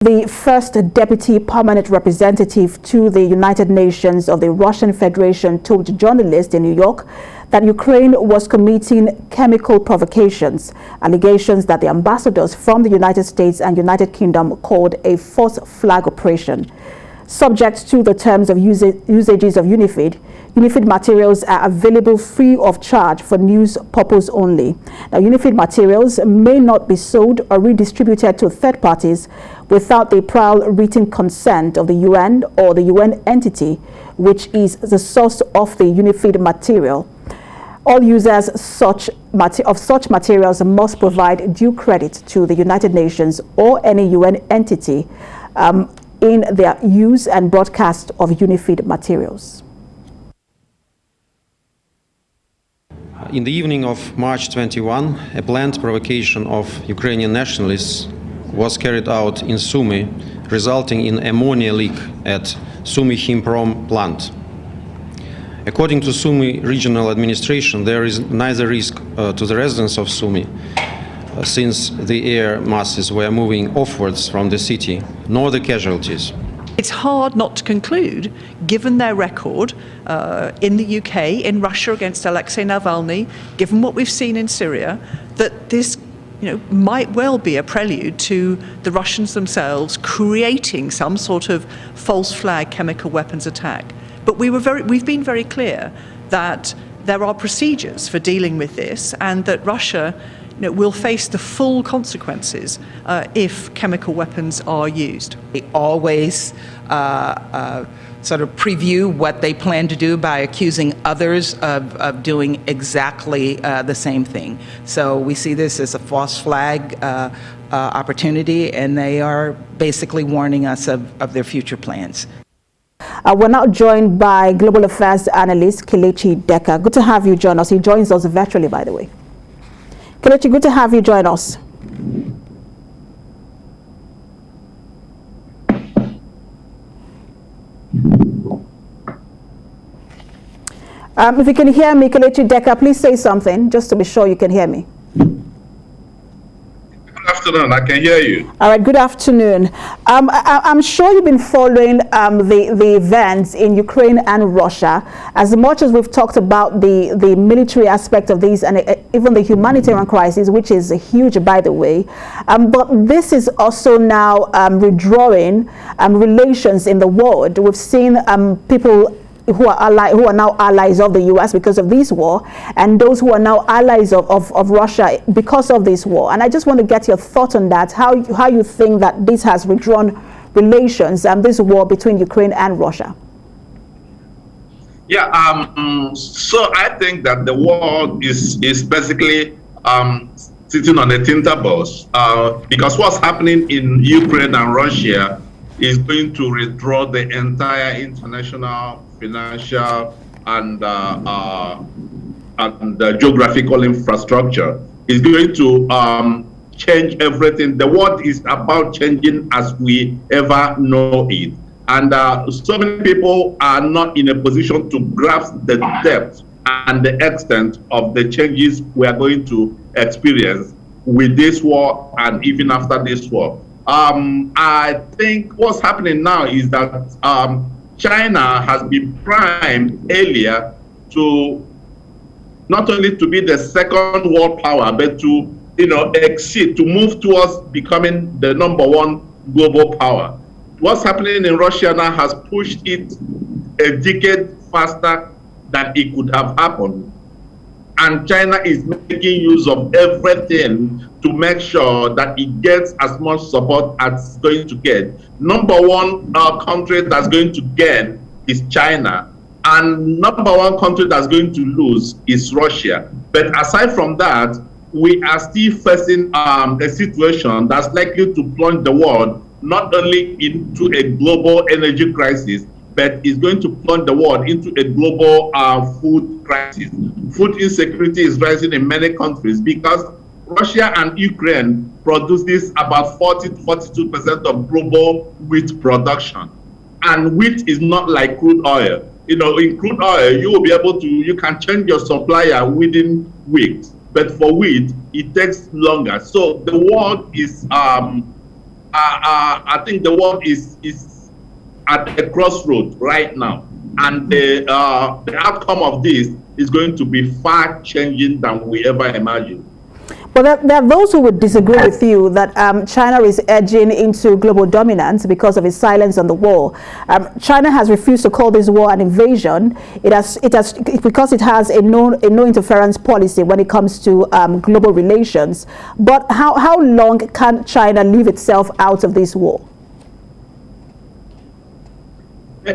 The first deputy permanent representative to the United Nations of the Russian Federation told journalists in New York that Ukraine was committing chemical provocations, allegations that the ambassadors from the United States and United Kingdom called a false flag operation. Subject to the terms of usages of UNIFID materials are available free of charge for news purpose only. Now, UNIFID materials may not be sold or redistributed to third parties without the prior written consent of the UN or the UN entity, which is the source of the UNIFID material. All users of such materials must provide due credit to the United Nations or any UN entity in their use and broadcast of UNIFID materials. In the evening of March 21, a planned provocation of Ukrainian nationalists was carried out in Sumy, resulting in ammonia leak at Sumy Chimprom plant. According to Sumy Regional Administration, there is neither risk to the residents of Sumy, since the air masses were moving offwards from the city, nor the casualties. It's hard not to conclude, given their record in the UK, in Russia against Alexei Navalny, given what we've seen in Syria, that this might well be a prelude to the Russians themselves creating some sort of false flag chemical weapons attack. But we've been very clear that there are procedures for dealing with this, and that Russia will face the full consequences if chemical weapons are used. They always sort of preview what they plan to do by accusing others of doing exactly the same thing. So we see this as a false flag opportunity, and they are basically warning us of their future plans. We're now joined by Global Affairs analyst Kelechi Deka. Good to have you join us. He joins us virtually, by the way. Kelechi, good to have you join us. If you can hear me, Kelechi Deka, please say something, just to be sure you can hear me. Good afternoon, I can hear you. All right, good afternoon. I'm sure you've been following the events in Ukraine and Russia. As much as we've talked about the military aspect of these and even the humanitarian crisis, which is huge, by the way, but this is also now redrawing relations in the world. We've seen people who are now allies of the U.S. because of this war, and those who are now allies of Russia because of this war. And I just want to get your thought on that, how you think that this has redrawn relations and this war between Ukraine and Russia. Yeah, so I think that the war is basically sitting on a tinderbox because what's happening in Ukraine and Russia is going to redraw the entire international financial and geographical infrastructure. Is going to change everything. The world is about changing as we ever know it. And so many people are not in a position to grasp the depth and the extent of the changes we are going to experience with this war and even after this war. I think what's happening now is that China has been primed earlier to not only to be the second world power, but to exceed, to move towards becoming the #1 global power. What's happening in Russia now has pushed it a decade faster than it could have happened. And China is making use of everything to make sure that it gets as much support as it's going to get. #1 country that's going to gain is China. And #1 country that's going to lose is Russia. But aside from that, we are still facing a situation that's likely to plunge the world not only into a global energy crisis, but is going to plunge the world into a global food crisis. Food insecurity is rising in many countries because Russia and Ukraine produces about 40 to 42% of global wheat production. And wheat is not like crude oil. In crude oil, you can change your supplier within weeks. But for wheat, it takes longer. So the world is I think the world is at a crossroad right now, and the outcome of this is going to be far changing than we ever imagined. But there are those who would disagree with you that China is edging into global dominance because of its silence on the war. China has refused to call this war an invasion. Because it has a no interference policy when it comes to global relations. But how long can China leave itself out of this war?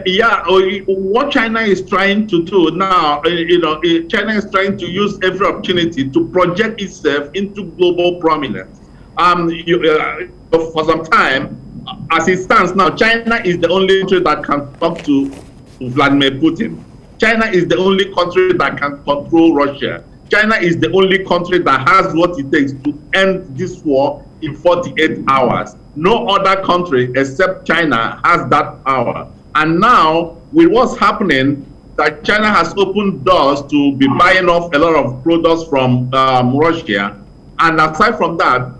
Yeah, what China is trying to do now, China is trying to use every opportunity to project itself into global prominence. For some time, as it stands now, China is the only country that can talk to Vladimir Putin. China is the only country that can control Russia. China is the only country that has what it takes to end this war in 48 hours. No other country except China has that power. And now, with what's happening, that China has opened doors to be buying off a lot of products from Russia. And aside from that,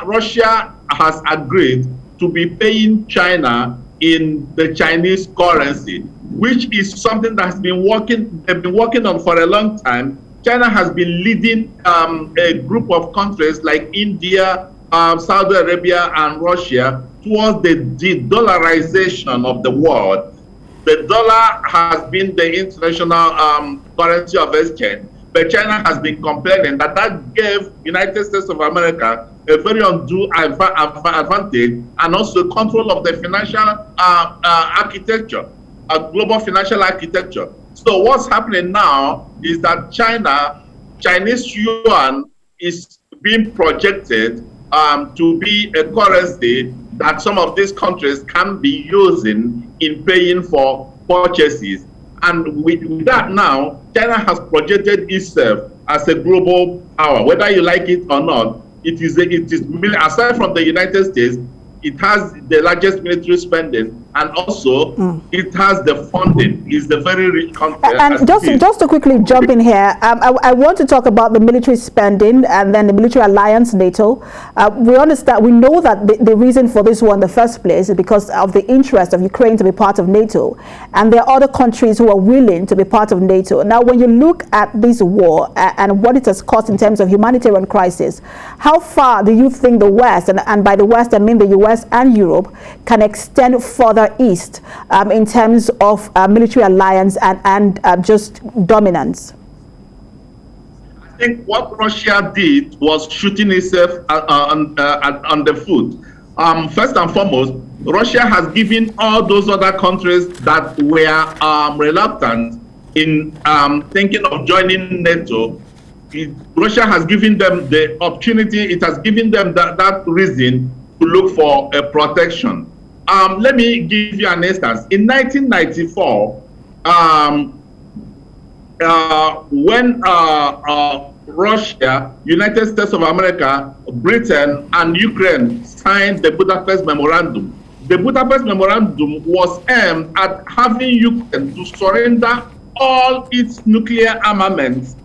Russia has agreed to be paying China in the Chinese currency, which is something that they've been working on for a long time. China has been leading a group of countries like India, Saudi Arabia, and Russia towards the de-dollarization of the world. The dollar has been the international currency of exchange, but China has been complaining that gave United States of America a very undue advantage and also control of the financial architecture, global financial architecture. So what's happening now is that Chinese yuan is being projected to be a currency that some of these countries can be using in paying for purchases. And with that now, China has projected itself as a global power. Whether you like it or not, it is aside from the United States, it has the largest military spending, and also it has the funding. It's the very rich country. And just to quickly jump in here, I want to talk about the military spending and then the military alliance NATO. We understand, we know that the reason for this war in the first place is because of the interest of Ukraine to be part of NATO, and there are other countries who are willing to be part of NATO. Now, when you look at this war and what it has caused in terms of humanitarian crisis, how far do you think the West, and by the West I mean the US and Europe, can extend further east in terms of military alliance and just dominance? I think what Russia did was shooting itself on the foot. First and foremost, Russia has given all those other countries that were reluctant in thinking of joining NATO. Russia has given them the opportunity, it has given them that reason to look for a protection. Let me give you an instance. In 1994, when Russia, United States of America, Britain, and Ukraine signed the Budapest Memorandum, the Budapest Memorandum was aimed at having Ukraine to surrender all its nuclear armaments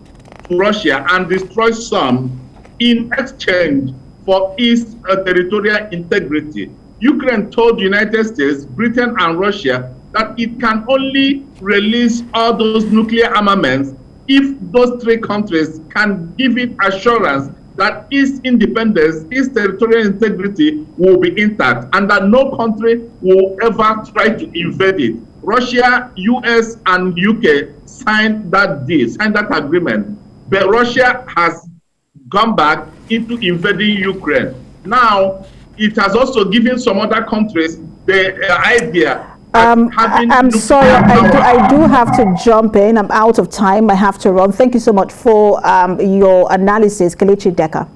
to Russia and destroy some in exchange for its territorial integrity. Ukraine told the United States, Britain, and Russia that it can only release all those nuclear armaments if those three countries can give it assurance that its independence, its territorial integrity will be intact, and that no country will ever try to invade it. Russia, US, and UK signed that deal, signed that agreement, but Russia has gone back into invading Ukraine. Now, it has also given some other countries the idea. I'm sorry, I do have to jump in. I'm out of time. I have to run. Thank you so much for your analysis, Kelechi Deka.